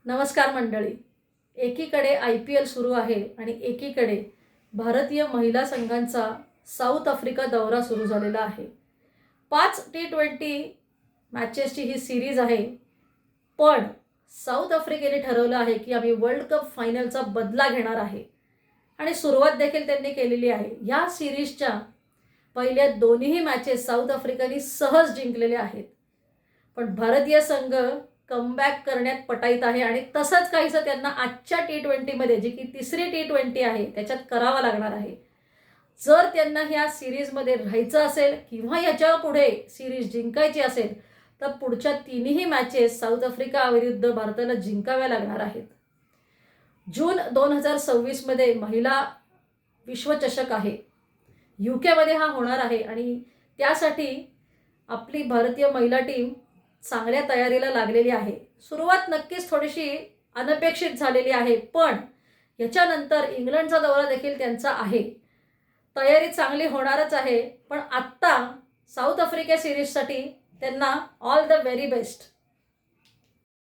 नमस्कार मंडळी. एकीकडे IPL सुरू आहे आणि एकीकडे भारतीय महिला संघांचा साऊथ आफ्रिका दौरा सुरू झालेला आहे. 5 T20 मॅचेसची ही सिरीज आहे. पण साऊथ आफ्रिकेने ठरवलं आहे की आम्ही वर्ल्ड कप फायनलचा बदला घेणार आहे आणि सुरुवात देखील त्यांनी केलेली आहे. या सिरीजच्या पहिल्या दोन्ही मॅचेस साऊथ आफ्रिकेने सहज जिंकलेले आहेत. पण भारतीय संघ कमबॅक करण्यात पटाईत आहे आणि तसंच काहीसं त्यांना आजच्या T20मध्ये जी की तिसरी T20 आहे त्याच्यात करावं लागणार आहे. जर त्यांना ह्या सिरीजमध्ये राहायचं असेल किंवा याच्या पुढे सिरीज जिंकायची असेल तर पुढच्या तिन्ही मॅचेस साऊथ आफ्रिका विरुद्ध भारताला जिंकाव्या लागणार आहेत. जून 2026मध्ये महिला विश्वचषक आहे. UK हा होणार आहे आणि त्यासाठी आपली भारतीय महिला टीम चांगल्या तयारीला लागलेली आहे. सुरुवात नक्कीच थोडीशी अनपेक्षित झालेली आहे, पण याच्यानंतर इंग्लंडचा दौरा देखील त्यांचा आहे. तयारी चांगली होणारच आहे. पण आत्ता साऊथ आफ्रिका सिरीजसाठी त्यांना ऑल द व्हेरी बेस्ट.